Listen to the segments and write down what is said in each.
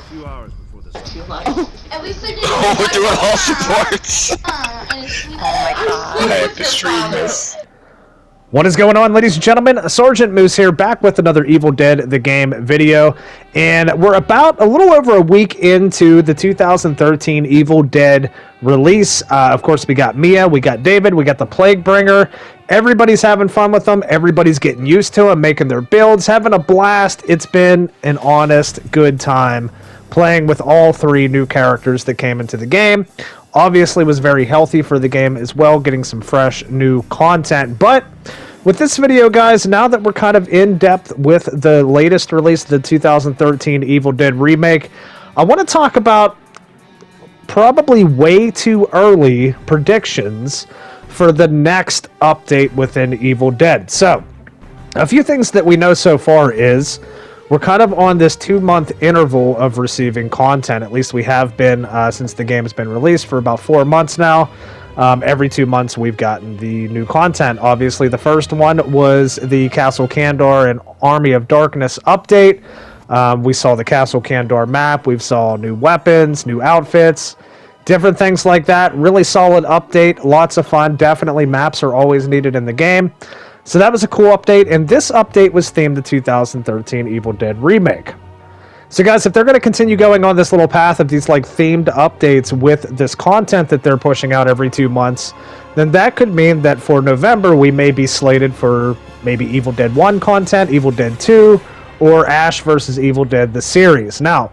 few hours before the sun. Too much. At least I didn't. Oh, we're doing all supports. Oh my god. I have to stream this. What is going on, ladies and gentlemen? Sergeant Moose here, back with another Evil Dead the Game video. And we're about a little over a week into the 2013 Evil Dead release. Of course, we got Mia, we got David, we got the Plague Bringer. Everybody's having fun with them. Everybody's getting used to them, making their builds, having a blast. It's been an honest, good time playing with all three new characters that came into the game. Obviously was very healthy for the game as well, getting some fresh new content. But with this video, guys, now that we're kind of in depth with the latest release, the 2013 Evil Dead remake, I want to talk about probably way too early predictions for the next update within Evil Dead. So, a few things that we know so far is we're kind of on this 2-month interval of receiving content. At least we have been since the game has been released for about 4 months now. Every 2 months we've gotten the new content. Obviously, the first one was the Castle Kandor and Army of Darkness update. We saw the Castle Kandor map. We saw new weapons, new outfits, different things like that. Really solid update. Lots of fun. Definitely maps are always needed in the game. So that was a cool update, and this update was themed to 2013 Evil Dead Remake. So guys, if they're going to continue going on this little path of these like themed updates with this content that they're pushing out every 2 months, then that could mean that for November we may be slated for maybe Evil Dead 1 content, Evil Dead 2, or Ash vs. Evil Dead the series. Now,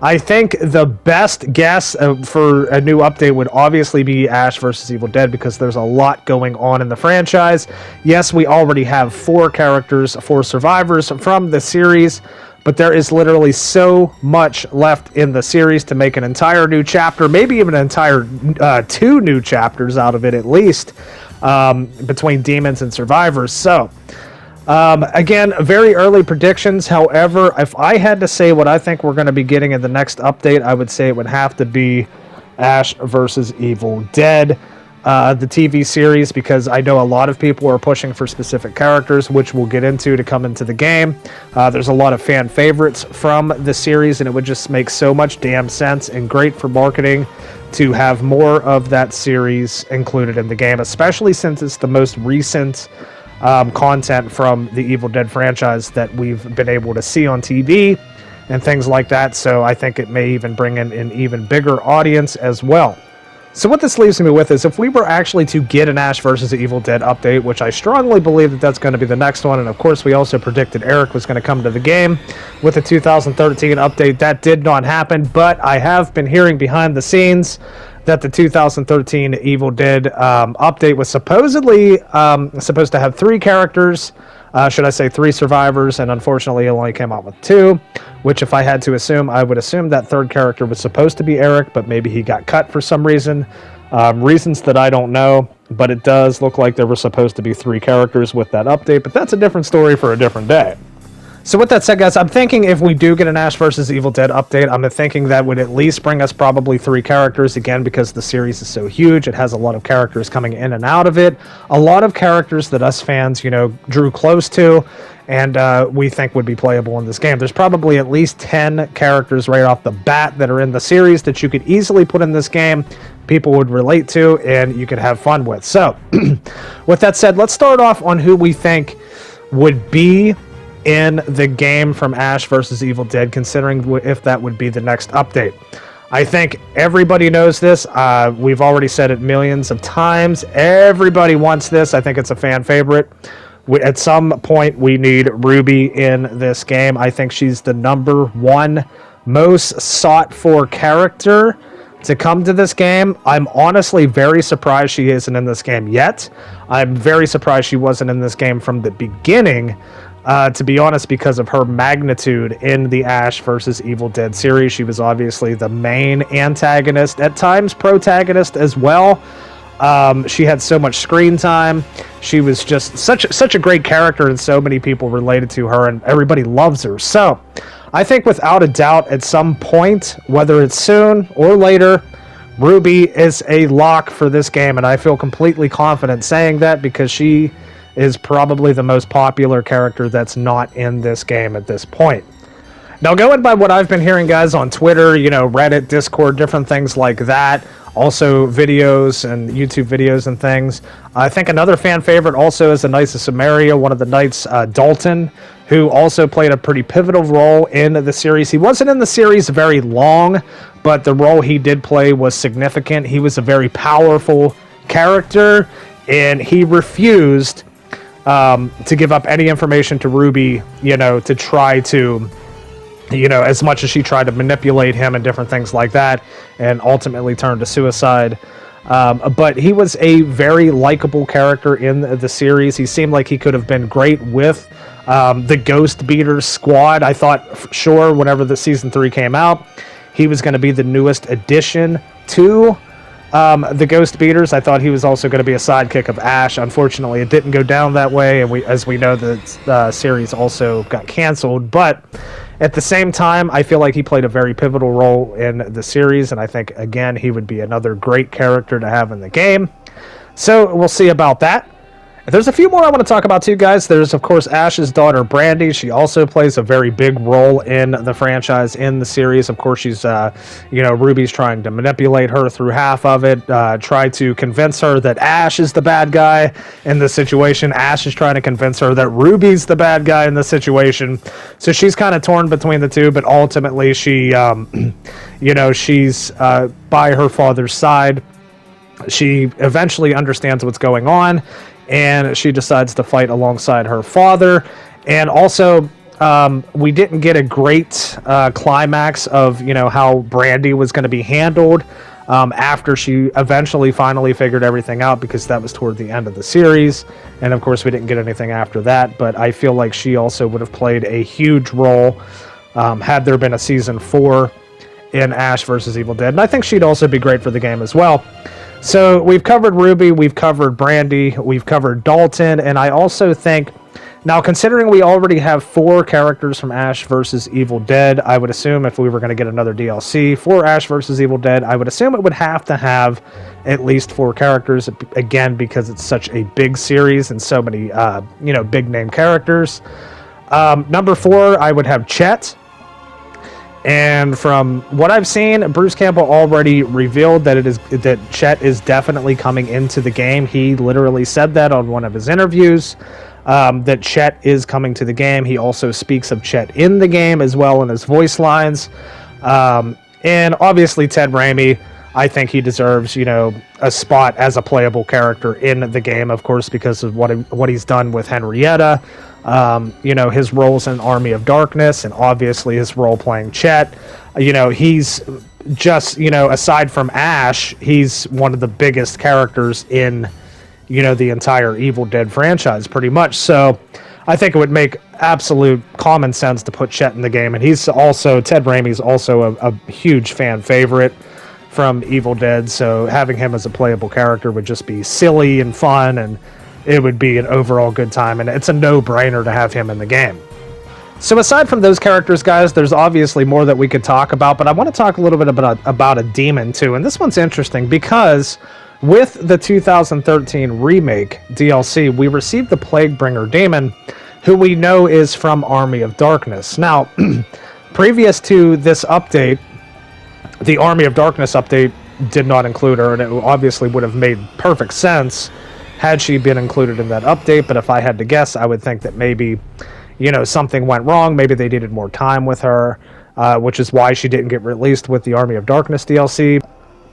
I think the best guess for a new update would obviously be Ash vs. Evil Dead, because there's a lot going on in the franchise. Yes, we already have 4 characters, 4 survivors from the series, but there is literally so much left in the series to make an entire new chapter, maybe even an entire 2 new chapters out of it at least, between demons and survivors. So, again, very early predictions. However, if I had to say what I think we're going to be getting in the next update, I would say it would have to be Ash vs. Evil Dead, the TV series, because I know a lot of people are pushing for specific characters, which we'll get into to come into the game. There's a lot of fan favorites from the series, and it would just make so much damn sense and great for marketing to have more of that series included in the game, especially since it's the most recent content from the Evil Dead franchise that we've been able to see on TV and things like that. So I think it may even bring in an even bigger audience as well. So what this leaves me with is, if we were actually to get an Ash vs. Evil Dead update, which I strongly believe that that's going to be the next one, and of course we also predicted Eric was going to come to the game with a 2013 update. That did not happen, but I have been hearing behind the scenes that the 2013 Evil Dead update was supposedly supposed to have 3 characters, should I say 3 survivors, and unfortunately it only came out with 2, which if I had to assume, I would assume that 3rd character was supposed to be Eric, but maybe he got cut for some reason. Reasons that I don't know, but it does look like there were supposed to be 3 characters with that update, but that's a different story for a different day. So with that said, guys, I'm thinking if we do get an Ash vs. Evil Dead update, I'm thinking that would at least bring us probably 3 characters, again, because the series is so huge. It has a lot of characters coming in and out of it. A lot of characters that us fans, you know, drew close to and we think would be playable in this game. There's probably at least 10 characters right off the bat that are in the series that you could easily put in this game, people would relate to, and you could have fun with. So, with that said, let's start off on who we think would be in the game from Ash vs. Evil Dead, considering if that would be the next update. I think everybody knows this. We've already said it millions of times. Everybody wants this. I think it's a fan favorite. At some point, we need Ruby in this game. I think she's the #1 most sought-for character to come to this game. I'm honestly very surprised she isn't in this game yet. I'm very surprised she wasn't in this game from the beginning, to be honest, because of her magnitude in the Ash vs. Evil Dead series. She was obviously the main antagonist, at times protagonist as well. She had so much screen time. She was just such a great character, and so many people related to her, and everybody loves her. So, I think without a doubt, at some point, whether it's soon or later, Ruby is a lock for this game, and I feel completely confident saying that because she is probably the most popular character that's not in this game at this point. Now, going by what I've been hearing, guys, on Twitter, Reddit, Discord, different things like that, also videos and YouTube videos and things. I think another fan favorite also is the Knights of Samaria, one of the knights, Dalton, who also played a pretty pivotal role in the series. He wasn't in the series very long, but the role he did play was significant. He was a very powerful character, and he refused to give up any information to Ruby, to try to, as much as she tried to manipulate him and different things like that, and ultimately turned to suicide. But he was a very likable character in the series. He seemed like he could have been great with the Ghost Beaters squad. I thought, sure, whenever the season 3 came out, he was going to be the newest addition to the Ghost Beaters. I thought he was also going to be a sidekick of Ash. Unfortunately, it didn't go down that way, and as we know, the series also got canceled. But at the same time, I feel like he played a very pivotal role in the series, and I think, again, he would be another great character to have in the game. So we'll see about that. There's a few more I want to talk about too, guys. There's, of course, Ash's daughter, Brandy. She also plays a very big role in the franchise, in the series. Of course, she's, Ruby's trying to manipulate her through half of it, try to convince her that Ash is the bad guy in the situation. Ash is trying to convince her that Ruby's the bad guy in the situation. So she's kind of torn between the two, but ultimately she, she's by her father's side. She eventually understands what's going on, and she decides to fight alongside her father. And also, we didn't get a great climax of, how Brandy was going to be handled after she eventually finally figured everything out, because that was toward the end of the series. And of course, we didn't get anything after that, but I feel like she also would have played a huge role had there been a season 4 in Ash vs. Evil Dead. And I think she'd also be great for the game as well. So we've covered Ruby, we've covered Brandy, we've covered Dalton, and I also think, now considering we already have 4 characters from Ash vs. Evil Dead, I would assume if we were going to get another DLC for Ash vs. Evil Dead, I would assume it would have to have at least 4 characters, again, because it's such a big series and so many, big name characters. Number 4, I would have Chet. And from what I've seen, Bruce Campbell already revealed that Chet is definitely coming into the game. He literally said that on one of his interviews, that Chet is coming to the game. He also speaks of Chet in the game as well in his voice lines. And obviously Ted Raimi, I think he deserves, a spot as a playable character in the game, of course, because of what he's done with Henrietta. His roles in Army of Darkness, and obviously his role playing Chet. He's just, aside from Ash, he's one of the biggest characters in, the entire Evil Dead franchise, pretty much. So I think it would make absolute common sense to put Chet in the game. And Ted Raimi's also a huge fan favorite from Evil Dead. So having him as a playable character would just be silly and fun, and it would be an overall good time, and it's a no-brainer to have him in the game. So aside from those characters, guys, there's obviously more that we could talk about, but I want to talk a little bit about a demon, too. And this one's interesting because with the 2013 remake DLC, we received the Plaguebringer demon, who we know is from Army of Darkness. Now, previous to this update, the Army of Darkness update did not include her, and it obviously would have made perfect sense had she been included in that update. But if I had to guess, I would think that maybe, something went wrong. Maybe they needed more time with her, which is why she didn't get released with the Army of Darkness DLC,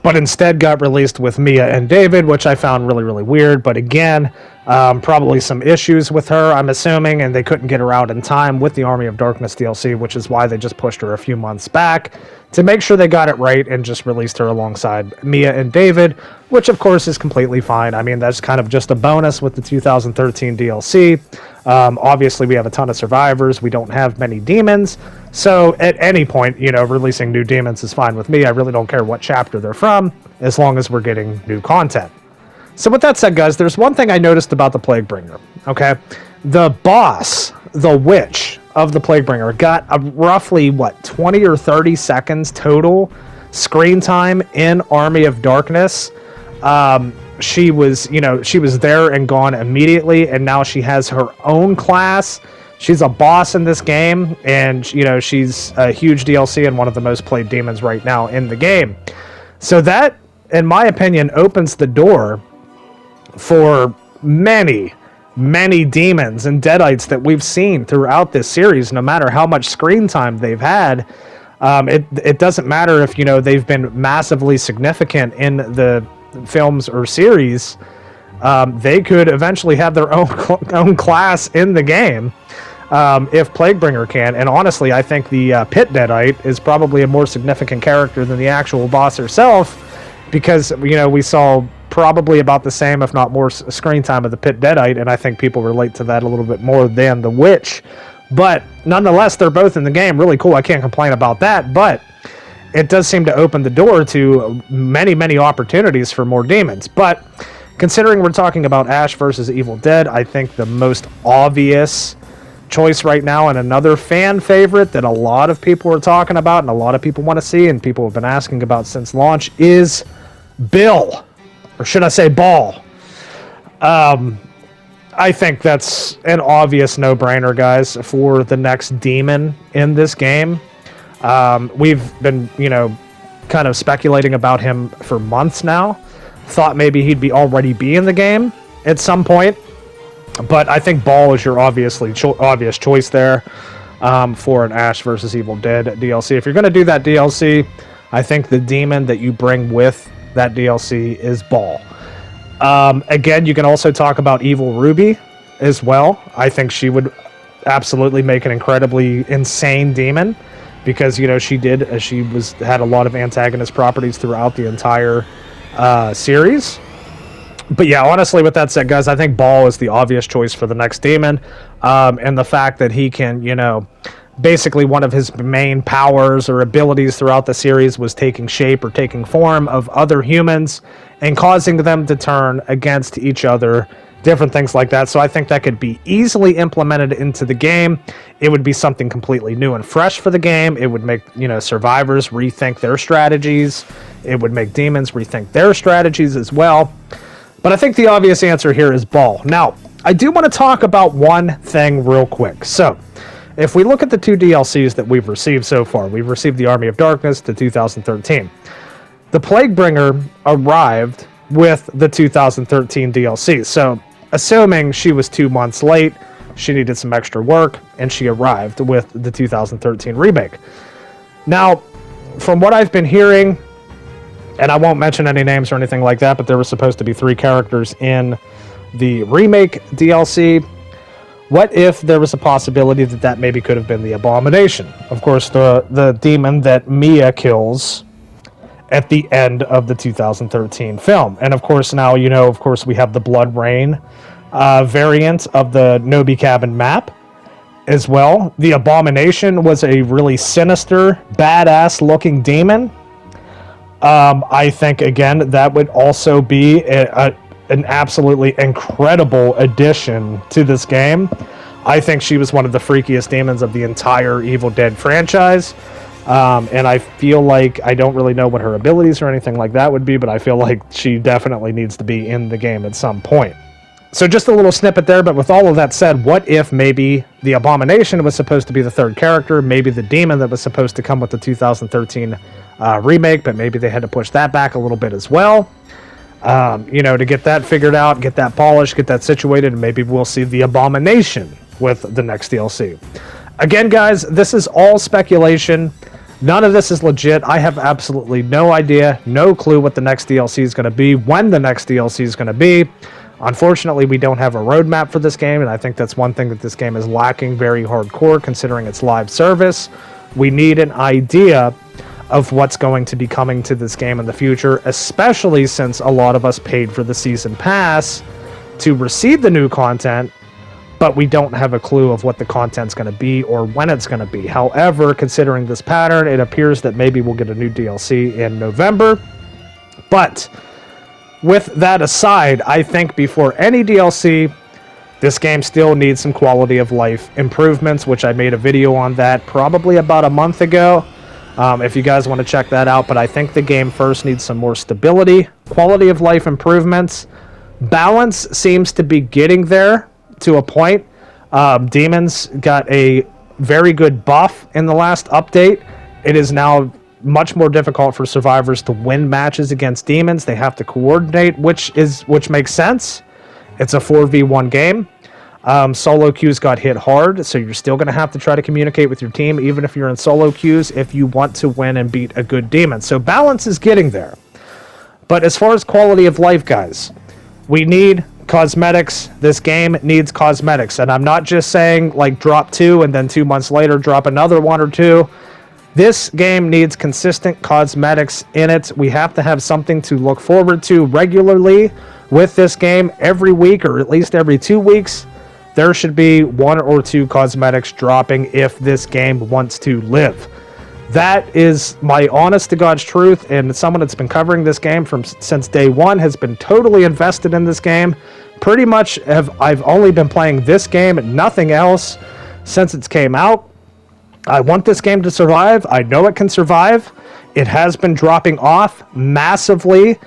but instead got released with Mia and David, which I found really, really weird. But again, probably some issues with her, I'm assuming, and they couldn't get her out in time with the Army of Darkness DLC, which is why they just pushed her a few months back to make sure they got it right and just released her alongside Mia and David, which of course is completely fine. I mean, that's kind of just a bonus with the 2013 DLC. Obviously, we have a ton of survivors. We don't have many demons. So at any point, releasing new demons is fine with me. I really don't care what chapter they're from, as long as we're getting new content. So with that said, guys, there's one thing I noticed about the Plaguebringer, okay? The boss, the witch of the Plaguebringer, got a roughly, 20 or 30 seconds total screen time in Army of Darkness. She was there and gone immediately, and now she has her own class. she's a boss in this game, and she's a huge DLC and one of the most played demons right now in the game. So that, in my opinion, opens the door for many demons and deadites that we've seen throughout this series. No matter how much screen time they've had, it doesn't matter if they've been massively significant in the films or series. They could eventually have their own class in the game if Plaguebringer can. And honestly, I think the Pit Deadite is probably a more significant character than the actual boss herself, because we saw probably about the same, if not more, screen time of the Pit Deadite, and I think people relate to that a little bit more than the Witch. But nonetheless, they're both in the game. Really cool. I can't complain about that. But it does seem to open the door to many opportunities for more demons. But considering we're talking about Ash versus Evil Dead, I think the most obvious choice right now, and another fan favorite that a lot of people are talking about and a lot of people want to see and people have been asking about since launch, is Bill. Or should I say Baal? I think that's an obvious no-brainer, guys, for the next demon in this game. We've been, kind of speculating about him for months now. Thought maybe he'd already be in the game at some point. But I think Baal is your obvious choice there for an Ash versus Evil Dead DLC. If you're going to do that DLC, I think the demon that you bring with that DLC is Baal. Again, you can also talk about Evil Ruby as well. I think she would absolutely make an incredibly insane demon, because she had a lot of antagonist properties throughout the entire series. But yeah, honestly, with that said, guys, I think Baal is the obvious choice for the next demon, and the fact that he can, basically one of his main powers or abilities throughout the series was taking shape or taking form of other humans and causing them to turn against each other, different things like that. So I think that could be easily implemented into the game. It would be something completely new and fresh for the game. It would make, survivors rethink their strategies. It would make demons rethink their strategies as well. But I think the obvious answer here is Baal. Now, I do want to talk about one thing real quick. So, if we look at the 2 DLCs that we've received so far, we've received the Army of Darkness to 2013. The Plaguebringer arrived with the 2013 DLC. So, assuming she was 2 months late, she needed some extra work, and she arrived with the 2013 remake. Now, from what I've been hearing, and I won't mention any names or anything like that, but there were supposed to be 3 characters in the remake DLC. What if there was a possibility that maybe could have been the Abomination? Of course, the demon that Mia kills at the end of the 2013 film. And of course, now, we have the Blood Rain variant of the Nobi Cabin map as well. The Abomination was a really sinister, badass-looking demon. I think, again, that would also be an absolutely incredible addition to this game. I think she was one of the freakiest demons of the entire Evil Dead franchise. And I feel like, I don't really know what her abilities or anything like that would be, but I feel like she definitely needs to be in the game at some point. So just a little snippet there, but with all of that said, what if maybe the Abomination was supposed to be the 3rd character, maybe the demon that was supposed to come with the 2013 remake, but maybe they had to push that back a little bit as well. To get that figured out, get that polished, get that situated, and maybe we'll see the Abomination with the next DLC. Again, guys, this is all speculation. None of this is legit. I have absolutely no idea, no clue what the next DLC is going to be, when the next DLC is going to be. Unfortunately, we don't have a roadmap for this game, and I think that's one thing that this game is lacking very hardcore, considering its live service. We need an idea of what's going to be coming to this game in the future, especially since a lot of us paid for the season pass to receive the new content, but we don't have a clue of what the content's going to be or when it's going to be. However, considering this pattern, it appears that maybe we'll get a new DLC in November. But with that aside, I think before any DLC, this game still needs some quality of life improvements, which I made a video on that probably about a month ago. If you guys want to check that out, but I think the game first needs some more stability, quality of life improvements. Balance seems to be getting there to a point. Demons got a very good buff in the last update. It is now much more difficult for survivors to win matches against demons. They have to coordinate, which makes sense. It's a 4v1 game. Solo queues got hit hard, so you're still going to have to try to communicate with your team, even if you're in solo queues, if you want to win and beat a good demon. So balance is getting there. But as far as quality of life, guys, we need cosmetics. This game needs cosmetics. And I'm not just saying, like, drop 2 and then 2 months later drop another 1 or 2. This game needs consistent cosmetics in it. We have to have something to look forward to regularly with this game every week, or at least every 2 weeks. There should be 1 or 2 cosmetics dropping if this game wants to live. That is my honest to God's truth, and someone that's been covering this game since day one, has been totally invested in this game. Pretty much I've only been playing this game and nothing else since it came out. I want this game to survive. I know it can survive. It has been dropping off massively.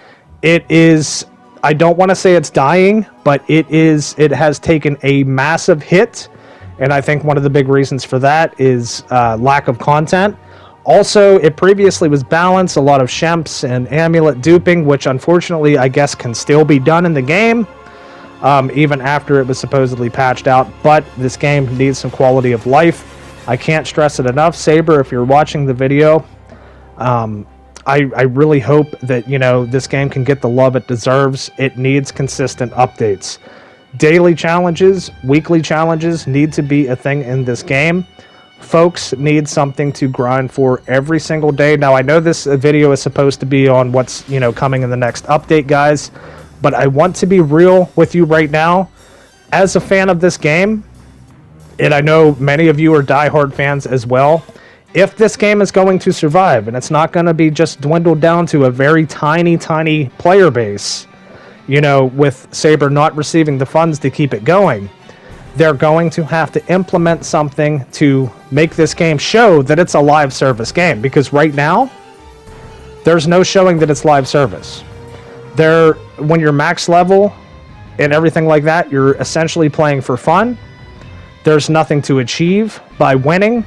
It is, I don't want to say it's dying, but it has taken a massive hit, and I think one of the big reasons for that is lack of content. Also, it previously was balanced, a lot of Shemps and amulet duping, which unfortunately I guess can still be done in the game, even after it was supposedly patched out. But this game needs some quality of life. I can't stress it enough. Saber, if you're watching the video, I really hope that, you know, this game can get the love it deserves. It needs consistent updates. Daily challenges, weekly challenges need to be a thing in this game. Folks need something to grind for every single day. Now, I know this video is supposed to be on what's, you know, coming in the next update, guys, but I want to be real with you right now. As a fan of this game, and I know many of you are diehard fans as well, if this game is going to survive, and it's not going to be just dwindled down to a very tiny player base, you know, with Saber not receiving the funds to keep it going, they're going to have to implement something to make this game show that it's a live service game. Because right now, there's no showing that it's live service. When you're max level and everything like that, you're essentially playing for fun. There's nothing to achieve by winning.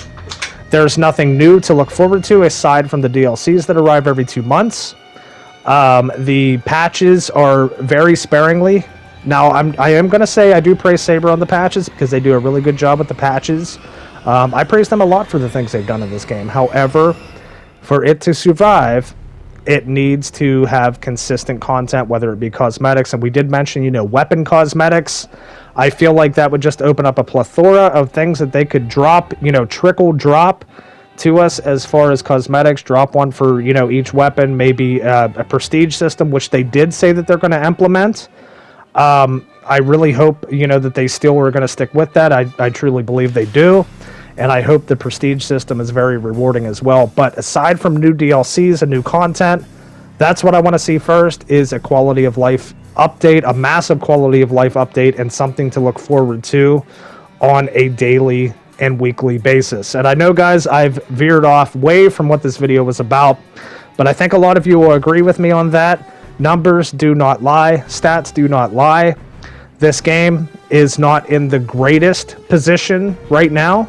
There's nothing new to look forward to aside from the DLCs that arrive every 2 months. The patches are very sparingly. Now, I am going to say I do praise Saber on the patches because they do a really good job with the patches. I praise them a lot for the things they've done in this game. However, for it to survive, it needs to have consistent content, whether it be cosmetics. And we did mention, you know, weapon cosmetics. I feel like that would just open up a plethora of things that they could drop, you know, trickle drop to us as far as cosmetics. Drop one for, you know, each weapon, maybe a prestige system, which they did say that they're going to implement. I really hope, you know, that they still are going to stick with that. I truly believe they do. And I hope the prestige system is very rewarding as well. But aside from new DLCs and new content, that's what I want to see first, is a quality of life update, a massive quality of life update, and something to look forward to on a daily and weekly basis. And I know, guys, I've veered off way from what this video was about, but I think a lot of you will agree with me on that. Numbers do not lie. Stats do not lie. This game is not in the greatest position right now,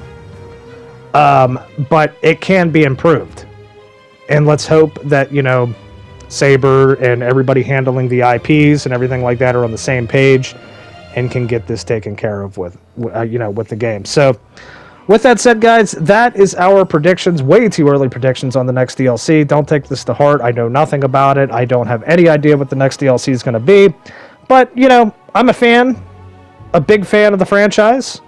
but it can be improved. And let's hope that, you know, Saber and everybody handling the IPs and everything like that are on the same page and can get this taken care of with, you know, with the game. So, with that said, guys, that is our predictions. Way too early predictions on the next DLC. Don't take this to heart. I know nothing about it. I don't have any idea what the next DLC is going to be. But, you know, I'm a fan, a big fan of the franchise.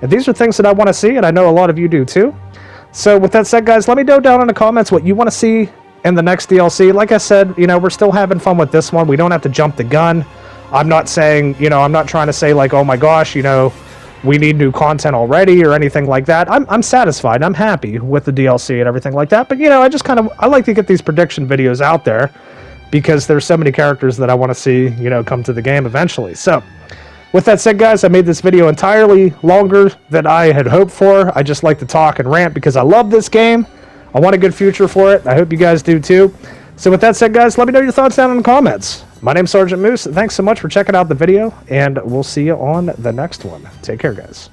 And these are things that I want to see, and I know a lot of you do too. So with that said, guys, let me know down in the comments what you want to see in the next DLC. Like I said, you know, we're still having fun with this one. We don't have to jump the gun. I'm not saying, you know, I'm not trying to say like, oh my gosh, you know, we need new content already or anything like that. I'm satisfied. I'm happy with the DLC and everything like that. But, you know, I like to get these prediction videos out there because there's so many characters that I want to see, you know, come to the game eventually. So, with that said, guys, I made this video entirely longer than I had hoped for. I just like to talk and rant because I love this game. I want a good future for it. I hope you guys do too. So with that said, guys, let me know your thoughts down in the comments. My name's Sergeant Moose. Thanks so much for checking out the video, and we'll see you on the next one. Take care, guys.